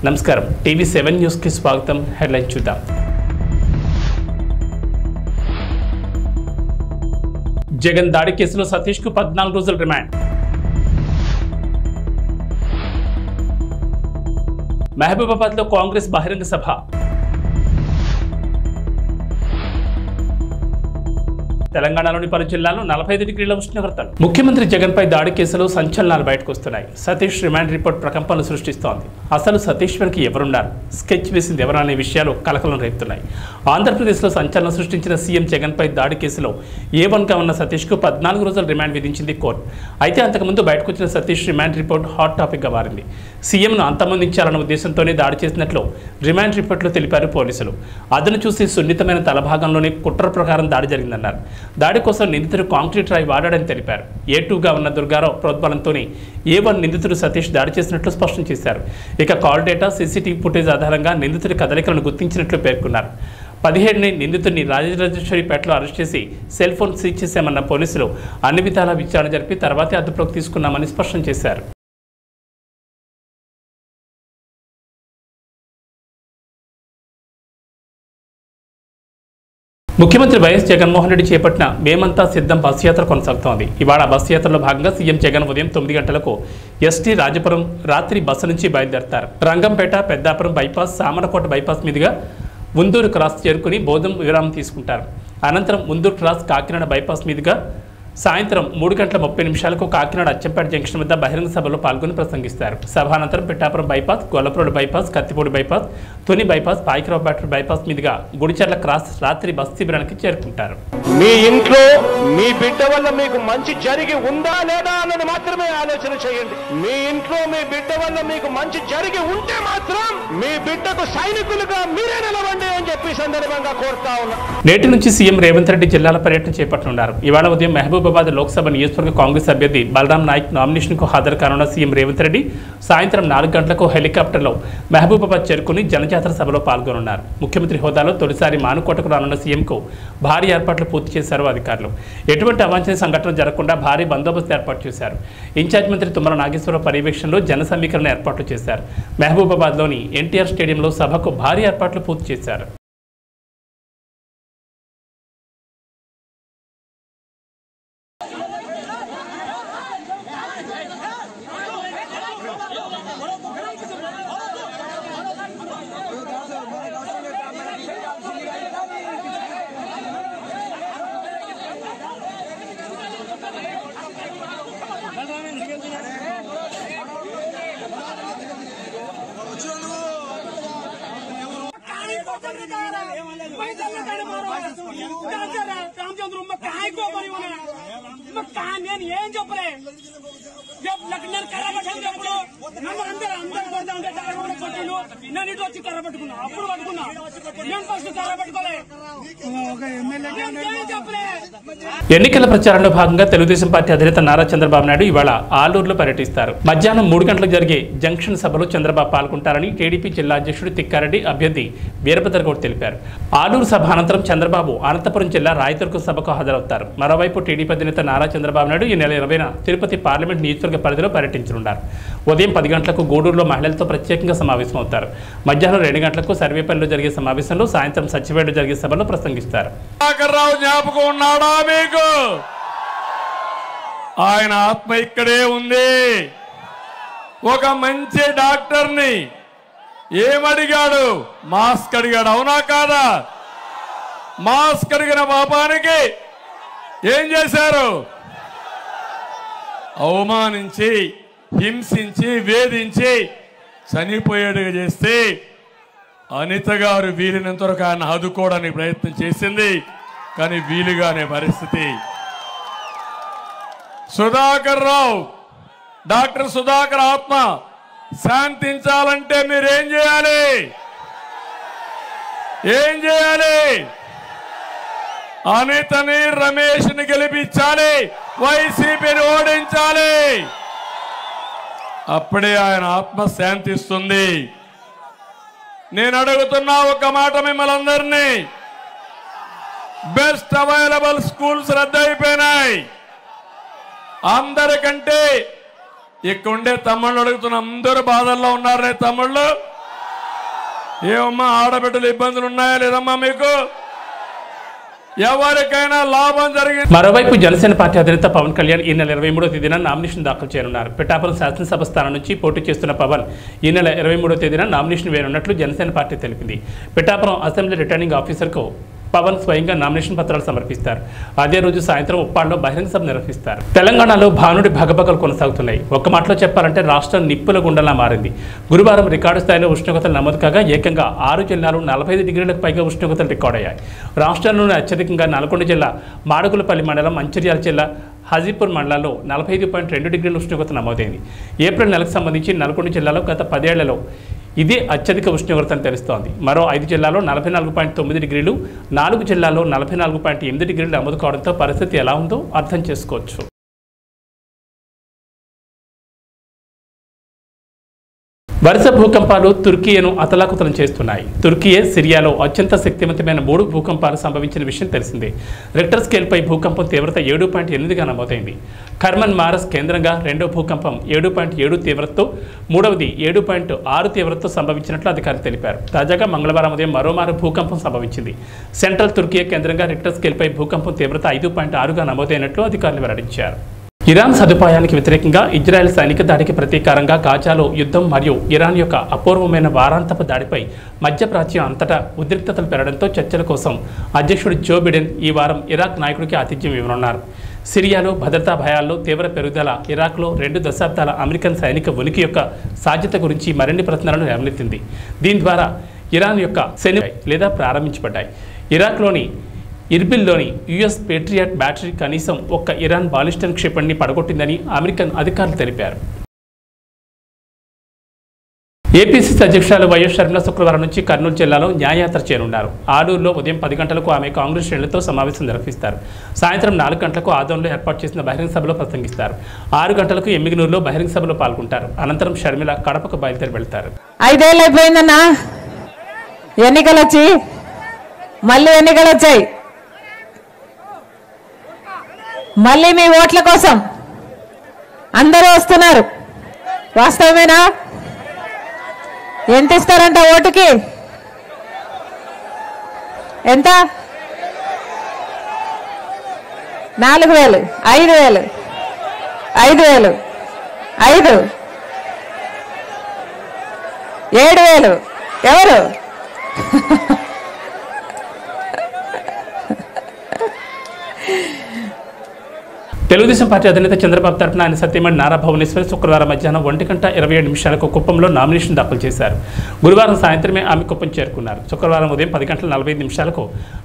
నమస్కారం టీవీ7 న్యూస్ కి స్వాగతం. హెడ్లైన్ చూద్దాం. జగన్ దాడి కేసులో సతీష్ కు 14 రోజుల రిమాండ్. మహబూబాబాద్ లో కాంగ్రెస్ బహిరంగ సభ. తెలంగాణలోని పలు జిల్లాల్లో 45 డిగ్రీల ఉష్ణోగ్రతలు. ముఖ్యమంత్రి జగన్ పై దాడి కేసులో సంచలనాలు బయటకు వస్తున్నాయి. సతీష్ రిమాండ్ రిపోర్ట్ ప్రకంపనలు సృష్టిస్తోంది. అసలు సతీష్ వెనక ఎవరున్నారు, స్కెచ్ వేసింది ఎవరనే విషయాలు కలకలం రేపుతున్నాయి. ఆంధ్రప్రదేశ్లో సంచలనం సృష్టించిన సీఎం జగన్ పై దాడి కేసులో A1గా ఉన్న సతీష్ కు 14 రోజుల రిమాండ్ విధించింది కోర్టు. అయితే అంతకుముందు బయటకు వచ్చిన Satish remand report hot topic గా మారింది. సీఎంను అంతమొందించాలన్న ఉద్దేశంతోనే దాడి చేసినట్లు రిమాండ్ రిపోర్ట్లో తెలిపారు పోలీసులు. అదను చూసి సున్నితమైన తలభాగంలోనే కుట్ర ప్రకారం దాడి జరిగిందన్నారు. దాడి కోసం నిందితుడు కాంక్రీట్ రాయి వాడాడని తెలిపారు. A2గా ఉన్న దుర్గారావు ప్రోద్బలంతోనే A1 నిందితుడు సతీష్ దాడి చేసినట్లు స్పష్టం చేశారు. ఇక కాల్ డేటా, CCTV ఫుటేజ్ ఆధారంగా నిందితుడి కదలికలను గుర్తించినట్లు పేర్కొన్నారు. 17ని నిందితుడిని రాజరాజేశ్వరిపేటలో అరెస్ట్ చేసి సెల్ ఫోన్ సీజ్ చేశామన్న పోలీసులు అన్ని విధాలా విచారణ జరిపి తర్వాతే అదుపులోకి తీసుకున్నామని స్పష్టం చేశారు. ముఖ్యమంత్రి వైఎస్ జగన్మోహన్ రెడ్డి చేపట్టిన మేమంతా సిద్ధం బస్సు యాత్ర కొనసాగుతోంది. ఇవాళ బస్సు యాత్రలో భాగంగా సీఎం జగన్ ఉదయం 9 గంటలకు ఎస్టీ రాజపురం రాత్రి బస్సు నుంచి బయలుదేరతారు. రంగంపేట, పెద్దాపురం బైపాస్, సామరకోట బైపాస్ మీదుగా ముందూరు క్రాస్ చేరుకుని భోజనం విరామం తీసుకుంటారు. అనంతరం ముందూరు క్రాస్ కాకినాడ బైపాస్ మీదుగా సాయంత్రం 3:30 కాకినాడ అచ్చంపేట జంక్షన్ వద్ద బహిరంగ సభలో పాల్గొని ప్రసంగిస్తారు. సభానంతరం Pithapuram bypass, Gollaprod bypass, Kathipudi bypass, Tuni bypass, Payakaraopeta bypass మీదుగా గుడిచెర్ల క్రాస్ రాత్రి బస్ శిబిరానికి చేరుకుంటారు. మీ ఇంట్లో మీ బిడ్డ వల్ల మీకు మంచి జరిగి ఉందా లేదా అన్నది మాత్రమే ఆలోచన చేయండి. మీ ఇంట్లో మీ బిడ్డ వల్ల మీకు మంచి జరిగి ఉంటే మాత్రం మీ బిడ్డకు సైనికులుగా మీరే నిలవండి అని చెప్పి సందర్భంగా కోరుతా ఉన్నా. నేటి నుంచి సీఎం రేవంత్ రెడ్డి జిల్లాల పర్యటన చేపట్టనున్నారు. ఇవాళ ఉదయం మహబూబాబాద్ లోక్సభ నియోజకవర్గ కాంగ్రెస్ అభ్యర్థి బలరాం నాయక్ నామినేషన్ కు హాజరు కానున్న సీఎం రేవంత్ రెడ్డి సాయంత్రం 4 గంటలకు హెలికాప్టర్లో మహబూబాబాద్ చేరుకుని జనజాతర సభలో పాల్గొనున్నారు. ముఖ్యమంత్రి హోదాలో తొలిసారి మానుకోటకు రానున్న సీఎంకు భారీ ఏర్పాట్లు పూర్తి చేశారు అధికారులు. ఎటువంటి అవాంఛనీయ సంఘటనలు జరగకుండా భారీ బందోబస్తు ఏర్పాటు చేశారు. ఇన్ఛార్జ్ మంత్రి తుమ్మల నాగేశ్వరరావు పర్యవేక్షణలో జన సమీకరణ ఏర్పాట్లు చేశారు. మహబూబాబాద్లోని ఎన్టీఆర్ స్టేడియంలో సభకు భారీ ఏర్పాట్లు పూర్తి చేశారు. ఏం చెప్పలే నేను కర్ర పట్టుకున్నప్పుడు నన్ను అందరూ కొట్టిండు. నేను ఇటు వచ్చి కర్ర పట్టుకున్నా, అప్పుడు పట్టుకున్నా. నేను ఫస్ట్ కర్ర పట్టుకోలే. ఎన్నికల ప్రచారంలో భాగంగా తెలుగుదేశం పార్టీ అధినేత నారా చంద్రబాబు నాయుడు ఇవాళ ఆలూరులో పర్యటిస్తారు. మధ్యాహ్నం 3 గంటలకు జరిగే జంక్షన్ సభలో చంద్రబాబు పాల్గొంటారని టీడీపీ జిల్లా అధ్యక్షుడు తిక్కారెడ్డి, అభ్యర్థి వీరభద్రగౌడ్ తెలిపారు. ఆలూరు సభ అనంతరం చంద్రబాబు అనంతపురం జిల్లా రాయతుర్కు సభకు హాజరవుతారు. మరోవైపు టీడీపీ అధినేత నారా చంద్రబాబు నాయుడు ఈ నెల 20న తిరుపతి పార్లమెంట్ నియోజకవర్గ పరిధిలో పర్యటించనున్నారు. ఉదయం 10 గంటలకు గూడూరులో మహిళలతో ప్రత్యేకంగా సమావేశమవుతారు. మధ్యాహ్నం 2 గంటలకు సర్వేపల్లిలో జరిగే సమావేశంలో, సాయంత్రం సచివేడులో జరిగే సభలో ప్రసంగిస్తారు. జ్ఞాపకం ఉన్నాడా మీకు? ఆయన ఆత్మ ఇక్కడే ఉంది. ఒక మంచి డాక్టర్ని ఏమడిగాడు? మాస్క్ అడిగాడు. అవునా కాదా? మాస్క్ అడిగిన పాపానికి ఏం చేశారు? అవమానించి, హింసించి, వేధించి చనిపోయేట్టుగా చేస్తే అనిత గారు వీరినంతవరకు ఆయన ఆదుకోవడానికి ప్రయత్నం చేసింది. కానీ వీలుగానే పరిస్థితి. సుధాకర్ రావు, డాక్టర్ సుధాకర్ ఆత్మ శాంతించాలంటే మీరేం చేయాలి? ఏం చేయాలి? అనితని, రమేష్ని గెలిపించాలి, వైసీపీని ఓడించాలి. అప్పుడే ఆయన ఆత్మ శాంతిస్తుంది. నేను అడుగుతున్నా ఒక మాట మిమ్మల్ని అందరినీ, బెస్ట్ అవైలబుల్ స్కూల్స్ రద్దయిపోయినాయి. అందరికంటే ఇక్కడుండే తమ్ముళ్ళు అడుగుతున్న, అందరూ బాధల్లో ఉన్నారనే తమ్ముళ్ళు ఏమమ్మా ఆడబిడ్డలు ఇబ్బందులు ఉన్నాయా లేదమ్మా మీకు? ఎవరికైనా లాభం జరిగింది. మరోవైపు జనసేన పార్టీ అధినేత పవన్ కళ్యాణ్ ఈ నెల 23వ తేదీన నామినేషన్ దాఖలు చేయనున్నారు. పిఠాపురం శాసనసభ స్థానం నుంచి పోటీ చేస్తున్న పవన్ ఈ నెల 23వ తేదీన నామినేషన్ వేయనున్నట్లు జనసేన పార్టీ తెలిపింది. పిఠాపురం అసెంబ్లీ రిటర్నింగ్ ఆఫీసర్కు పవన్ స్వయంగా నామినేషన్ పత్రాలు సమర్పిస్తారు. అదే రోజు సాయంత్రం ఉప్పాడలో బహిరంగ సభ నిర్వహిస్తారు. తెలంగాణలో భానుడి భగభగలు కొనసాగుతున్నాయి. ఒక్క మాటలో చెప్పాలంటే రాష్ట్రం నిప్పుల గుండెలా మారింది. గురువారం రికార్డు స్థాయిలో ఉష్ణోగ్రతలు నమోదు కాగా ఏకంగా 6 జిల్లాలు 45 డిగ్రీలకు పైగా ఉష్ణోగ్రతలు రికార్డయ్యాయి. రాష్ట్రంలోని అత్యధికంగా నల్గొండ జిల్లా మాడుగులపల్లి మండలం, మంచిర్యాల జిల్లా హాజీపూర్ మండలాల్లో 45.2 డిగ్రీల ఉష్ణోగ్రత నమోదైంది. ఏప్రిల్ నెలకు సంబంధించి నల్గొండ జిల్లాలో గత 10 ఏళ్లలో ఇదే అత్యధిక ఉష్ణోగ్రత అని తెలుస్తోంది. మరో 5 జిల్లాల్లో 44.9 డిగ్రీలు, 4 జిల్లాల్లో 44.8 డిగ్రీలు నమోదు కావడంతో పరిస్థితి ఎలా ఉందో అర్థం చేసుకోవచ్చు. వరుస భూకంపాలు తుర్కియను అతలాకుతలం చేస్తున్నాయి. తుర్కియే సిరియాలో అత్యంత శక్తివంతమైన 3 భూకంపాలు సంభవించిన విషయం తెలిసిందే. రిక్టర్ స్కేల్పై భూకంపం తీవ్రత 7.8గా నమోదైంది. కర్మన్ మారస్ కేంద్రంగా రెండో భూకంపం 7.7 తీవ్రతతో, మూడవది 7.6 తీవ్రతతో సంభవించినట్లు అధికారులు తెలిపారు. తాజాగా మంగళవారం ఉదయం మరోమారు భూకంపం సంభవించింది. సెంట్రల్ తుర్కియా కేంద్రంగా రిక్టర్ స్కేల్పై భూకంపం తీవ్రత 5.6గా నమోదైనట్లు అధికారులు వెల్లడించారు. ఇరాన్ సదుపాయానికి వ్యతిరేకంగా ఇజ్రాయెల్ సైనిక దాడికి ప్రతీకారంగా గాజాలో యుద్ధం మరియు ఇరాన్ యొక్క అపూర్వమైన వారాంతపు దాడిపై మధ్యప్రాచ్యం అంతటా ఉద్రిక్తతలు పెరగడంతో చర్చల కోసం అధ్యక్షుడు జో బిడెన్ ఈ వారం ఇరాక్ నాయకుడికి ఆతిథ్యం ఇవ్వనున్నారు. సిరియాలో భద్రతా భయాల్లో తీవ్ర పెరుగుదల, ఇరాక్లో 2 దశాబ్దాల అమెరికన్ సైనిక ఉనికి యొక్క సాధ్యత గురించి మరిన్ని ప్రశ్నలను లేవనెత్తింది. దీని ద్వారా ఇరాన్ యొక్క సైన్యం లేదా ప్రారంభించబడ్డాయి. ఇరాక్లోని ఇర్బిల్లోని యుఎస్ పేట్రియాట్ బ్యాటరీ కనీసం ఒక్క ఇరాన్ బాలిస్టిక్ క్షిపణిని పడగొట్టిందని అమెరికన్ అధికారులు తెలిపారు. ఏపీసీసీ అధ్యక్షురాలు వైఎస్ షర్మిల శుక్రవారం నుంచి కర్నూలు జిల్లాలో న్యాయయాత్ర చేరున్నారు. ఆలూరులో ఉదయం 10 గంటలకు ఆమె కాంగ్రెస్ శ్రేణులతో సమావేశం నిర్వహిస్తారు. సాయంత్రం 4 గంటలకు ఆదోన్లో ఏర్పాటు చేసిన బహిరంగ సభలో ప్రసంగిస్తారు. 6 గంటలకు ఎమ్మిగనూరులో బహిరంగ సభలో పాల్గొంటారు. అనంతరం షర్మిల కడపకు బయలుదేరి వెళ్తారు. 5 ఏళ్ళు అయిపోయిందన్నా, ఎన్నికలు వచ్చి మళ్ళీ ఎన్నికలు వచ్చాయి. మళ్ళీ మీ ఓట్ల కోసం అందరూ వస్తున్నారు. వాస్తవమేనా? ఎంత ఇస్తారంట ఓటుకి? ఎంత? 4,000, 5,000, 5,000, 5, 7,000. ఎవరు? తెలుగుదేశం పార్టీ అధినేత చంద్రబాబు తరఫున ఆయన సత్యమణి నారా భువనేశ్వరి శుక్రవారం మధ్యాహ్నం 1:27 కుప్పంలో నామినేషన్ దాఖలు చేశారు. గురువారం సాయంత్రమే ఆమె కుప్పం చేరుకున్నారు. శుక్రవారం ఉదయం 10:45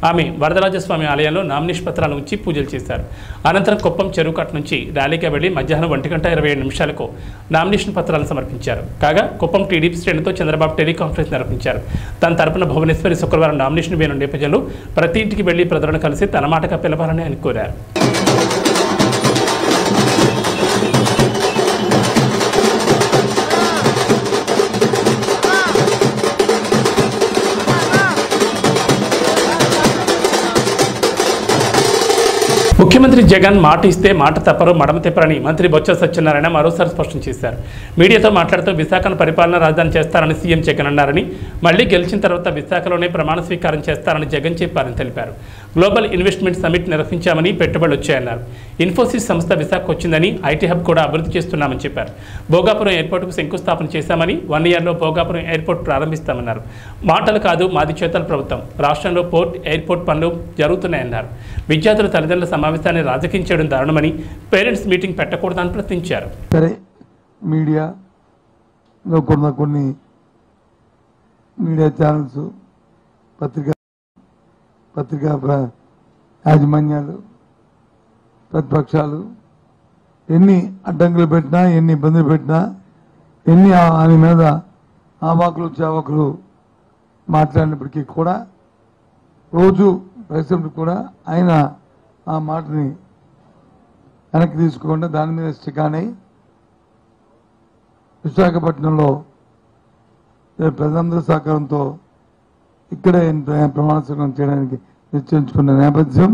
ఆమె వరదరాజస్వామి ఆలయంలో నామినేషన్ పత్రాలు ఉంచి పూజలు చేశారు. అనంతరం కుప్పం చెరువుకట్ట నుంచి ర్యాలీగా వెళ్లి మధ్యాహ్నం 1:27 నామినేషన్ పత్రాలను సమర్పించారు. కాగా కుప్పం టీడీపీ శ్రేణులతో చంద్రబాబు టెలికాన్ఫరెన్స్ నిర్వహించారు. తన తరపున భువనేశ్వరి శుక్రవారం నామినేషన్ వేయనున్న నేపథ్యంలో ప్రతి ఇంటికి వెళ్లి ప్రజలను కలిసి తన మాటగా పిలవాలని ఆయన కోరారు. ముఖ్యమంత్రి జగన్ మాట ఇస్తే మాట తప్పరు, మడమ తిప్పరని మంత్రి బొత్స సత్యనారాయణ మరోసారి స్పష్టం చేశారు. మీడియాతో మాట్లాడుతూ విశాఖను పరిపాలనా రాజధాని చేస్తారని సీఎం జగన్ అన్నారని, మళ్లీ గెలిచిన తర్వాత విశాఖలోనే ప్రమాణ స్వీకారం చేస్తారని జగన్ చెప్పారని తెలిపారు. గ్లోబల్ ఇన్వెస్ట్మెంట్ సమిట్ నిర్వహించామని, పెట్టుబడులు వచ్చాయన్నారు. ఇన్ఫోసిస్ సంస్థ విశాఖకు వచ్చిందని, ఐటీ హబ్ కూడా అభివృద్ధి చేస్తున్నామని చెప్పారు. భోగాపురం ఎయిర్పోర్టుకు శంకుస్థాపన చేశామని, 1 ఇయర్లో భోగాపురం ఎయిర్పోర్ట్ ప్రారంభిస్తామన్నారు. మాటలు కాదు, మాది చేతల ప్రభుత్వం. రాష్ట్రంలో పోర్ట్, ఎయిర్పోర్ట్ పనులు జరుగుతున్నాయన్నారు. విద్యార్థుల తల్లిదండ్రుల సమావేశాన్ని రాజకీయం చేయడం దారుణమని, పేరెంట్స్ మీటింగ్ పెట్టకూడదని ప్రశ్నించారు. సరే, మీడియాలో కొన్ని మీడియా ఛానల్స్, పత్రికా యాజమాన్యాలు, ప్రతిపక్షాలు ఎన్ని అడ్డంకులు పెట్టినా, ఎన్ని ఇబ్బందులు పెట్టినా, ఎన్ని ఆయన మీద ఆవాకులు చావకులు మాట్లాడినప్పటికీ కూడా రోజు ప్రెసిడెంట్ కూడా ఆయన ఆ మాటని వెనక్కి తీసుకోకుండా దాని మీద స్టికానై విశాఖపట్నంలో ప్రజలందరి సహకారంతో ఇక్కడే ప్రమాణ స్వీకారం చేయడానికి నిశ్చయించుకున్న నేపథ్యం.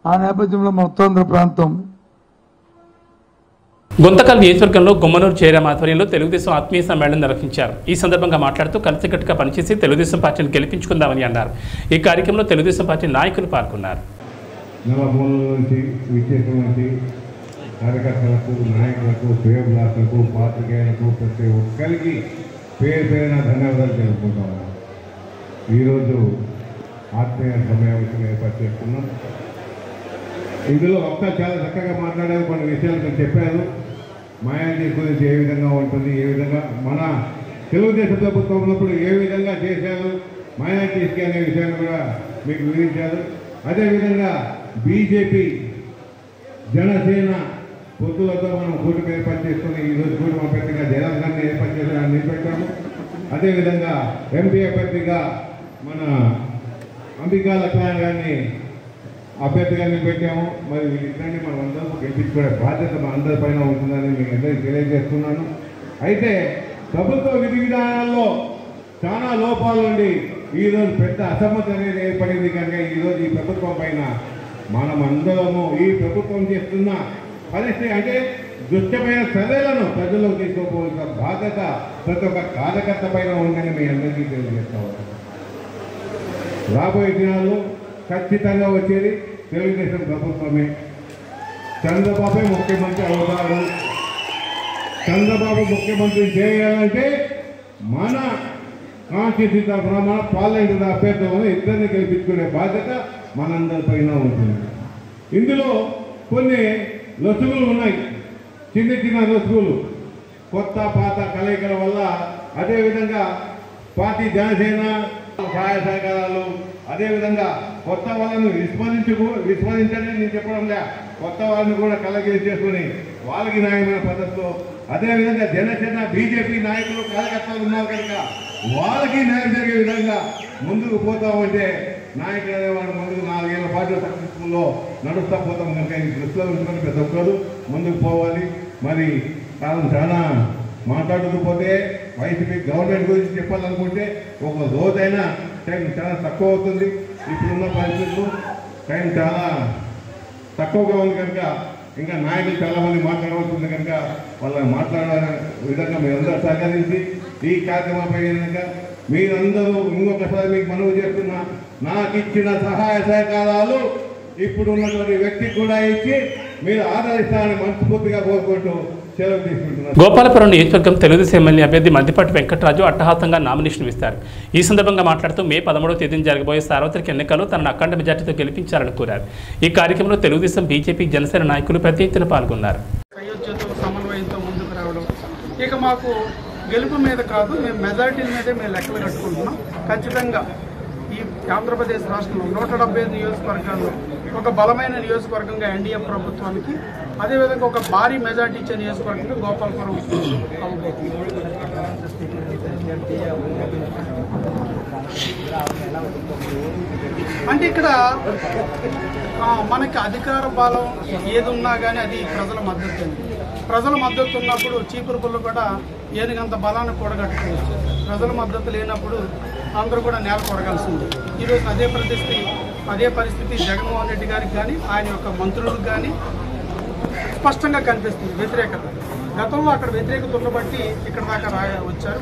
ఆ నేపథ్యంలో మా ఉత్తరాంధ్ర ప్రాంతం గుంతకల్ నియోజకవర్గంలో గుమ్మనూరు జయరాం ఆధ్వర్యంలో తెలుగుదేశం ఆత్మీయ సమ్మేళనం నిర్వహించారు. ఈ సందర్భంగా మాట్లాడుతూ కలిసికట్టుగా పనిచేసి తెలుగుదేశం పార్టీని గెలిపించుకుందామని అన్నారు. ఈ కార్యక్రమంలో తెలుగుదేశం పార్టీ నాయకులు పాల్గొన్నారు. కార్యకర్తలకు, నాయకులకు, శ్రేయోభిలాషులకు, పాత్రికేయులకు ప్రతి ఒక్కరికి పేరు పేరున ధన్యవాదాలు తెలుపుకుంటాము. ఈరోజు ఆత్మీయ సమావేశం ఏర్పాటు చేస్తున్నాం. ఇందులో చాలా చక్కగా మాట్లాడారు, కొన్ని విషయాలు చెప్పారు. మాయాజీ గురించి ఏ విధంగా ఉంటుంది, ఏ విధంగా మన తెలుగుదేశం ప్రభుత్వం ఉన్నప్పుడు ఏ విధంగా చేశారు మాయాజీకి అనే విషయాన్ని కూడా మీకు వివరించారు. అదేవిధంగా బీజేపీ, జనసేన పొత్తులతో మనం కూటమి ఏర్పాటు చేసుకుని ఈరోజు కూటమి అభ్యర్థిగా జయరాం గారిని ఏర్పాటు చేసి నిలబెట్టాము. అదేవిధంగా ఎంపీ అభ్యర్థిగా మన అంబికా లక్ష్మణ్ గారిని అభ్యర్థిగా నిలబెట్టాము. మరి వీళ్ళిద్దరిని మనం అందరూ గెలిపించుకునే బాధ్యత మన అందరి పైన ఉంటుందని మీకు అందరికీ తెలియజేస్తున్నాను. అయితే ప్రభుత్వ విధి విధానాల్లో చాలా లోపాలు ఉండి ఈరోజు పెద్ద అసమ్మతి అనేది ఏర్పడింది. కనుక ఈరోజు ఈ ప్రభుత్వం పైన మనం అందరము ఈ ప్రభుత్వం చేస్తున్న పరిస్థితి అంటే దుష్టమైన చర్యలను ప్రజల్లోకి తీసుకోవాల్సిన బాధ్యత ప్రతి ఒక్క కార్యకర్త పైన ఉందని మీ అందరికీ తెలియజేస్తా ఉన్నాను. రాబోయే దినాల్లో ఖచ్చితంగా వచ్చేది తెలుగుదేశం ప్రభుత్వమే. చంద్రబాబు ముఖ్యమంత్రి అవుతారు. చంద్రబాబు ముఖ్యమంత్రి చేయాలంటే మన కాన్స్టిట్యూన్సీ తరఫున మన పార్లమెంటు అభ్యర్థులను ఇద్దరిని గెలిపించుకునే బాధ్యత మనందరిపైన ఉంటుంది. ఇందులో కొన్ని లొసుగులు ఉన్నాయి, చిన్న చిన్న లొసుగులు, కొత్త పాత కలయికల వల్ల. అదేవిధంగా పార్టీ జనసేన సహాయ సహకారాలు, అదేవిధంగా కొత్త వాళ్ళను విస్మరించని నేను చెప్పడం లే, కొత్త వాళ్ళని కూడా కలగేసి చేసుకుని వాళ్ళకి న్యాయమైన పద్ధతిలో, అదేవిధంగా జనసేన బీజేపీ నాయకులు కార్యకర్తలు ఉన్నారు కనుక వాళ్ళకి న్యాయం జరిగే విధంగా ముందుకు పోతామంటే నాయకులు అనేవాడు ముందుకు 4 ఏళ్ల పాటు సక్సెస్ఫుల్లో నడుస్తూ పోతాం కనుక ఈ దృష్టిలో ఉంచుకొని ప్రతి ఒక్కరు ముందుకు పోవాలి. మరి కాలం చాలా మాట్లాడుతూ పోతే వైసీపీ గవర్నమెంట్ గురించి చెప్పాలనుకుంటే ఒక రోజైనా టైం చాలా తక్కువ అవుతుంది. ఇప్పుడున్న పరిస్థితులు టైం చాలా తక్కువగా ఉంది కనుక ఇంకా నాయకులు చాలామంది మాట్లాడవలసింది కనుక వాళ్ళని మాట్లాడే విధంగా మీరందరూ సహకరించి ఈ కార్యక్రమంపై కనుక మీరందరూ ఇంకొకసారి మీకు మనవి చేస్తున్నా, నాకు ఇచ్చిన సహాయ సహకారాలు ఇప్పుడు ఉన్నటువంటి వ్యక్తికి కూడా ఇచ్చి మీరు ఆదరిస్తారని మనస్ఫూర్తిగా కోరుకుంటూ సెలవు తీసుకుంటున్నారు. గోపాలపురం నియోజకవర్గం తెలుగుదేశం ఎమ్మెల్యే అభ్యర్థి మందిపాటి వెంకటరాజు అట్టహాసంగా నామినేషన్ ఇస్తారు. ఈ సందర్భంగా మాట్లాడుతూ మే 13వ తేదీన జరగబోయే సార్వత్రిక ఎన్నికల్లో తనను అఖండ మెజార్టీతో గెలిపించాలని కోరారు. ఈ కార్యక్రమంలో తెలుగుదేశం, బీజేపీ, జనసేన నాయకులు పెద్ద ఎత్తున పాల్గొన్నారు. సమన్వయంతో ముందుకు రావడం, ఇక మాకు గెలుపు మీద కాదు, మేము మెజారిటీల మీదే మేము లెక్కలు కట్టుకుంటున్నాం. ఖచ్చితంగా ఈ ఆంధ్రప్రదేశ్ రాష్ట్రంలో 175 నియోజకవర్గాల్లో ఒక బలమైన నియోజకవర్గంగా ఎన్డీఏ ప్రభుత్వానికి, అదేవిధంగా ఒక భారీ మెజార్టీ ఇచ్చే నియోజకవర్గంగా గోపాలపురం అంటే ఇక్కడ మనకి అధికార బలం ఏది ఉన్నా కానీ అది ప్రజల మద్దతు. ప్రజల మద్దతు ఉన్నప్పుడు చీపురుపుల్లో కూడా ఏదిగంత బలాన్ని కూడగట్టుకోవచ్చు. ప్రజల మద్దతు లేనప్పుడు అందరూ కూడా నేల కొరగాల్సింది. ఈరోజు అదే పరిస్థితి జగన్మోహన్ రెడ్డి గారికి కానీ ఆయన యొక్క మంత్రులకు కానీ స్పష్టంగా కనిపిస్తుంది వ్యతిరేకత. గతంలో అక్కడ వ్యతిరేకత ఉన్నబట్టి ఇక్కడ దాకా వచ్చారు.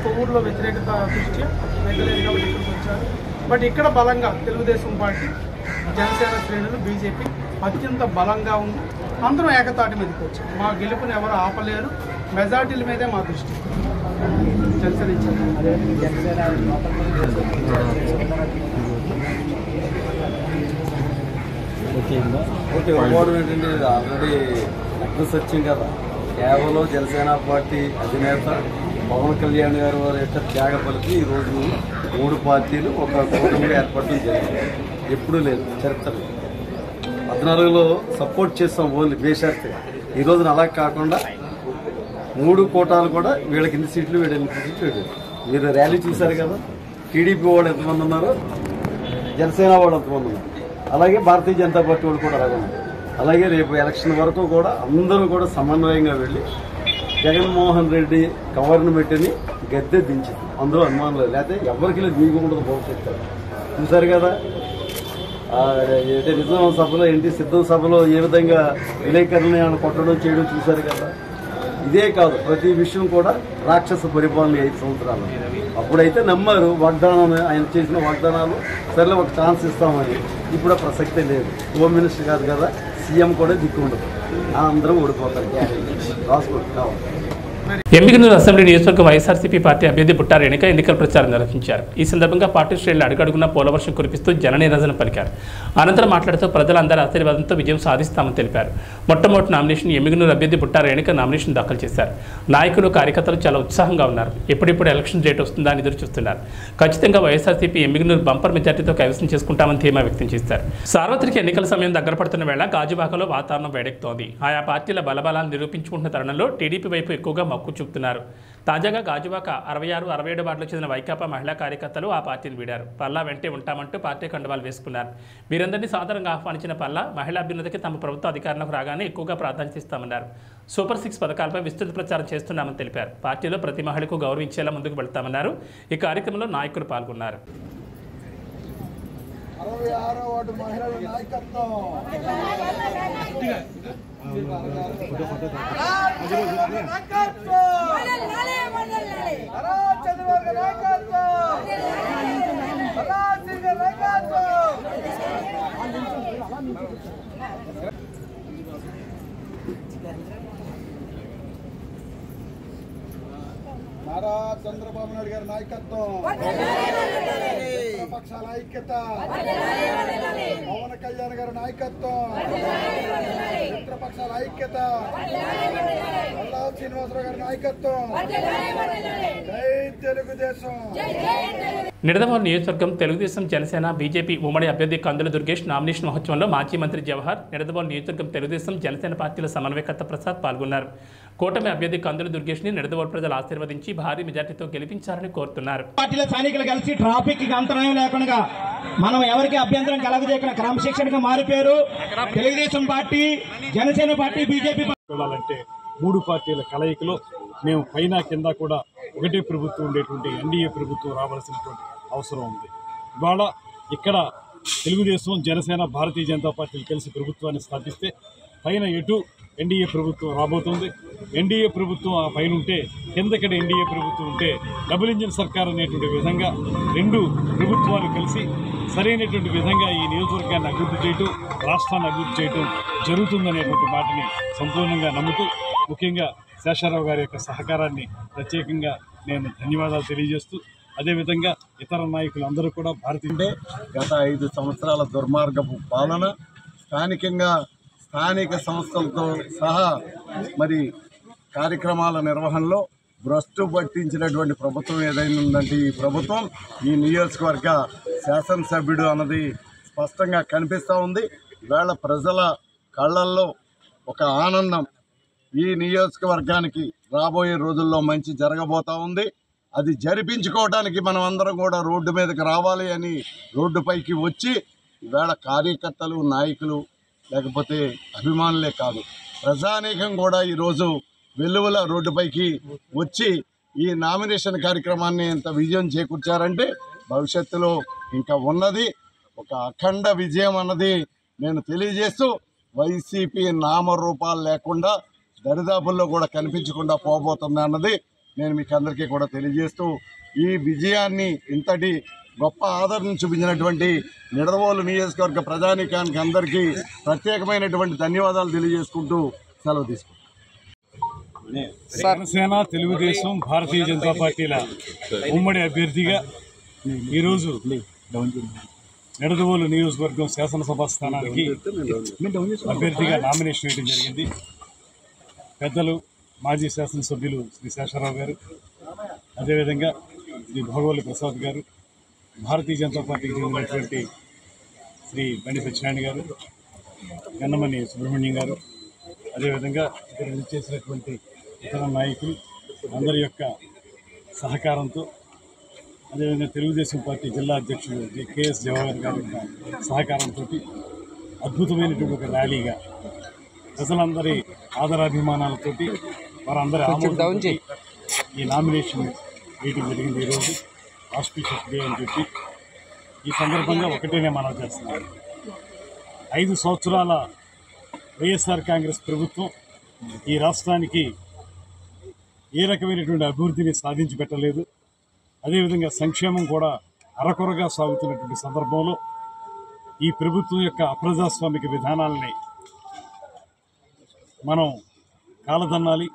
కొవ్వూరులో వ్యతిరేకత దృష్ట్యా వెళ్ళలేదు కాబట్టి ఇక్కడికి వచ్చారు. బట్ ఇక్కడ బలంగా తెలుగుదేశం పార్టీ, జనసేన శ్రేణులు, బీజేపీ అత్యంత బలంగా ఉంది. అందరం ఏకతాటి మీదకి వచ్చారు. మా గెలుపుని ఎవరు ఆపలేరు. మెజార్టీల మీదే మా దృష్టి. జనసేన ఏంటంటే ఆల్రెడీ అడ్రస్ వచ్చింది కదా. కేవలం జనసేన పార్టీ అధినేత పవన్ కళ్యాణ్ గారి వారి యొక్క త్యాగ ఫలితం ఈరోజు 3 పార్టీలు ఒక కూటమిగా ఏర్పడడం జరిగింది. ఎప్పుడూ లేదు చరిత్రలో. 14లో సపోర్ట్ చేస్తాం ఓన్లీ బేషరతుగా. ఈ రోజున అలా కాకుండా 3 కోటాలు కూడా వీళ్ళకి ఎన్ని సీట్లు, వీళ్ళ ఎన్ని సీట్లు. మీరు ర్యాలీ చూశారు కదా. టీడీపీ వాళ్ళు ఎంతమంది ఉన్నారు, జనసేన వాళ్ళు ఎంతమంది ఉన్నారు, అలాగే భారతీయ జనతా పార్టీ వాళ్ళు కూడా అలాగే ఉన్నారు. అలాగే రేపు ఎలక్షన్ వరకు కూడా అందరూ కూడా సమన్వయంగా వెళ్ళి జగన్మోహన్ రెడ్డి గవర్నమెంట్ని గద్దె దించింది. అందులో అనుమానం లేదు. లేకపోతే ఎవరికి లేదు, మీకు ఉండదు భవిష్యత్తు. చూశారు కదా. నిజాం సభలో సిద్ధం సభలో ఏ విధంగా విలేకరులని ఆయన కొట్టడం చేయడం చూశారు కదా. ఇదే కాదు, ప్రతి విషయం కూడా రాక్షస పరిపాలన 5 సంవత్సరాలు. అప్పుడైతే నమ్మారు, వాగ్దానం ఆయన చేసిన వాగ్దానాలు, సరే ఒక ఛాన్స్ ఇస్తామని. ఇప్పుడు ప్రసక్తే లేదు. హోమ్ మినిస్టర్ కాదు కదా, సీఎం కూడా దిక్కు ఉండదు. అందరం ఓడిపోతారు. రాసుకోండి కావాలి. ఎమ్మిగనూరు అసెంబ్లీ నియోజకవర్గ వైఎస్ఆర్సీపీ పార్టీ అభ్యర్థి బుట్టా రేణుక ఎన్నికల ప్రచారం నిర్వహించారు. ఈ సందర్భంగా పార్టీ శ్రేణులు అడుగడుగున పోలవర్షం కురిపిస్తూ జననిరసన పలికారు. అనంతరం మాట్లాడుతూ ప్రజలందరి ఆశీర్వాదంతో విజయం సాధిస్తామని తెలిపారు. మొట్టమొదటి నామినేషన్ ఎమ్మిగనూరు అభ్యర్థి బుట్టా రేణుక నామినేషన్ దాఖలు చేశారు. నాయకులు కార్యకర్తలు చాలా ఉత్సాహంగా ఉన్నారు. ఎప్పుడిప్పుడు ఎలక్షన్ డేట్ వస్తుందా అని ఎదురు చూస్తున్నారు. ఖచ్చితంగా వైఎస్ఆర్సీపీ ఎమ్మిగనూరు బంపర్ మెజార్టీతో కైవసం చేసుకుంటామని ధీమా వ్యక్తం చేశారు. సార్వత్రిక ఎన్నికల సమయం దగ్గర పడుతున్న వేళ గాజువాకలో వాతావరణం వేడెక్కుతోంది. ఆయా పార్టీల బలబలాలు నిరూపించుకుంటున్న తరుణంలో టీడీపీ వైపు ఎక్కువగా మక్కు చూపుతున్నారు. తాజాగా గాజువాక 66, 67 వార్డులకు చెందిన వైకాపా మహిళా కార్యకర్తలు ఆ పార్టీని వీడారు. పల్లా వెంటే ఉంటామంటూ పార్టీ కండువాలు వేసుకున్నారు. వీరందరినీ సాధారణంగా ఆహ్వానించిన పల్లా మహిళా అభ్యున్నతికి తమ ప్రభుత్వ అధికారంలోకి రాగానే ఎక్కువగా ప్రాధాన్యత ఇస్తామన్నారు. సూపర్ 6 పథకాలపై విస్తృత ప్రచారం చేస్తున్నామని తెలిపారు. పార్టీలో ప్రతి మహిళకు గౌరవించేలా ముందుకు వెళ్తామన్నారు. ఈ కార్యక్రమంలో నాయకులు పాల్గొన్నారు. 66వ వార్డు మహిళల నాయకత్వం నారా చంద్రబాబు నాయుడు గారి నాయకత్వం, పక్షాల ఐక్యత, పవన్ కళ్యాణ్ గారి నాయకత్వం, మిత్రపక్షాల ఐక్యత, శ్రీనివాసరావు గారి నాయకత్వం. జై తెలుగుదేశం. నిడదవోలు నియోజకవర్గం తెలుగుదేశం జనసేన బీజేపీ ఉమ్మడి అభ్యర్థి కందుల దుర్గేష్ నామినేషన్ మహోత్సవంలో మాజీ మంత్రి జవహర్, నిడదవోలు నియోజకవర్గం తెలుగుదేశం జనసేన పార్టీల సమన్వయకర్త ప్రసాద్ పాల్గొన్నారు. కూటమి అభ్యర్థి కందుల దుర్గేష్ ని నిడదవోలు ప్రజలు ఆశీర్వదించి భారీ మెజార్టీతో గెలిపించారని కోరుతున్నారు. పార్టీల స్థానికులు కలిసి ట్రాఫిక్ అంతరాయం లేకుండా మనం ఎవరికి అభ్యంతరం కలగజేయకుండా క్రమశిక్షణగా మారిపోయారు. Telugu Desam party, Janasena party, BJP చూడాలంటే 3 పార్టీల కలయికలో మేము పైన కింద కూడా ఒకటే ప్రభుత్వం ఉండేటువంటి ఎన్డీఏ ప్రభుత్వం రావాల్సినటువంటి అవసరం ఉంది. ఇవాళ ఇక్కడ తెలుగుదేశం, జనసేన, భారతీయ జనతా పార్టీలు కలిసి ప్రభుత్వాన్ని స్థాపిస్తే పైన ఎటు ఎన్డీఏ ప్రభుత్వం రాబోతుంది. ఎన్డీఏ ప్రభుత్వం ఆ పైన ఉంటే, కిందక్కడ ఎన్డీఏ ప్రభుత్వం ఉంటే డబుల్ ఇంజిన్ సర్కార్ అనేటువంటి విధంగా 2 ప్రభుత్వాలు కలిసి సరైనటువంటి విధంగా ఈ నియోజకవర్గాన్ని అభివృద్ధి చేయటం, రాష్ట్రాన్ని అభివృద్ధి చేయటం జరుగుతుందనేటువంటి మాటని సంపూర్ణంగా నమ్ముతూ, ముఖ్యంగా శేషారావు గారి యొక్క సహకారాన్ని ప్రత్యేకంగా నేను ధన్యవాదాలు తెలియజేస్తూ, అదేవిధంగా ఇతర నాయకులందరూ కూడా భారతీయ గత 5 సంవత్సరాల దుర్మార్గపు పాలన, స్థానిక సంస్థలతో సహా మరి కార్యక్రమాల నిర్వహణలో భ్రష్టు పట్టించినటువంటి ప్రభుత్వం ఏదైనా ఉందంటే ఈ ప్రభుత్వం, ఈ నియోజకవర్గ శాసనసభ్యుడు అన్నది స్పష్టంగా కనిపిస్తూ ఉంది. ఈవేళ ప్రజల కళ్ళల్లో ఒక ఆనందం, ఈ నియోజకవర్గానికి రాబోయే రోజుల్లో మంచి జరగబోతూ ఉంది. అది జరిపించుకోవడానికి మనం అందరం కూడా రోడ్డు మీదకి రావాలి అని రోడ్డుపైకి వచ్చి ఈవేళ కార్యకర్తలు, నాయకులు, లేకపోతే అభిమానులే కాదు, ప్రజానీకం కూడా ఈరోజు వెల్లువల రోడ్డుపైకి వచ్చి ఈ నామినేషన్ కార్యక్రమాన్ని ఎంత విజయం చేకూర్చారంటే భవిష్యత్తులో ఇంకా ఉన్నది ఒక అఖండ విజయం అన్నది నేను తెలియజేస్తూ, వైసీపీ నామరూపాలు లేకుండా దరిదాపుల్లో కూడా కనిపించకుండా పోబోతుంది అన్నది నేను మీకు అందరికీ కూడా తెలియజేస్తూ, ఈ విజయాన్ని ఇంతటి గొప్ప ఆదరణ చూపించినటువంటి నిడదవోలు నియోజకవర్గ ప్రజానీకానికి అందరికీ ప్రత్యేకమైనటువంటి ధన్యవాదాలు తెలియజేసుకుంటూ సెలవు తీసుకుంటాం. జనసేన, తెలుగుదేశం, భారతీయ జనతా పార్టీల ఉమ్మడి అభ్యర్థిగా ఈరోజు నిడదవోలు నియోజకవర్గం శాసనసభ స్థానానికి అభ్యర్థిగా నామినేషన్ వేయడం జరిగింది. పెద్దలు మాజీ శాసనసభ్యులు శ్రీ శేషారావు గారు, అదేవిధంగా శ్రీ భోగవల్లి ప్రసాద్ గారు, భారతీయ జనతా పార్టీకి చెందినటువంటి శ్రీ బండి సత్యనారాయణ గారు, గన్నమని సుబ్రహ్మణ్యం గారు, అదేవిధంగా ఇక్కడ చేసినటువంటి ఇతర నాయకులు అందరి యొక్క సహకారంతో, అదేవిధంగా తెలుగుదేశం పార్టీ జిల్లా అధ్యక్షుడు కెఎస్ జవహర్ గారి సహకారంతో అద్భుతమైనటువంటి ఒక ర్యాలీగా ప్రజలందరి ఆదరాభిమానాలతోటి వారందరి ఆమోదంతో ఈ నామినేషన్ వేయడం జరిగింది. ఈరోజు ఆస్పిషియస్ డే అని చెప్పి ఈ సందర్భంగా ఒకటేనే మనం చేస్తున్నాం. 5 సంవత్సరాల వైఎస్ఆర్ కాంగ్రెస్ ప్రభుత్వం ఈ రాష్ట్రానికి ఏ రకమైనటువంటి అభివృద్ధిని సాధించి పెట్టలేదు. అదేవిధంగా సంక్షేమం కూడా అరకొరగా సాగుతున్నటువంటి సందర్భంలో ఈ ప్రభుత్వం యొక్క అప్రజాస్వామిక విధానాలని మనం కాలదన్నాలి.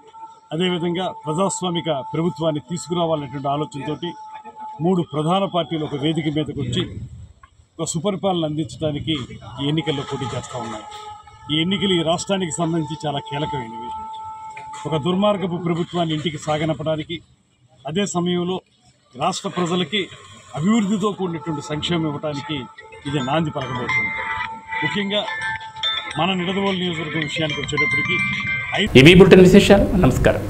అదేవిధంగా ప్రజాస్వామిక ప్రభుత్వాన్ని తీసుకురావాలనేటువంటి ఆలోచనతోటి 3 ప్రధాన పార్టీలు ఒక వేదిక మీదకి వచ్చి ఒక సుపరిపాలన అందించడానికి ఈ ఎన్నికల్లో పోటీ చేస్తూ ఉన్నాయి. ఈ ఎన్నికలు ఈ రాష్ట్రానికి సంబంధించి చాలా కీలకమైనవి. ఒక దుర్మార్గపు ప్రభుత్వాన్ని ఇంటికి సాగనపడానికి, అదే సమయంలో రాష్ట్ర ప్రజలకి అభివృద్ధితో కూడినటువంటి సంక్షేమం ఇవ్వడానికి ఇది నాంది పలకబోతుంది. ముఖ్యంగా మన నిడదవోలు నియోజకవర్గం విషయానికి వచ్చేటప్పటికి ఇవి బులెటిన్ విశేషాలు. నమస్కారం.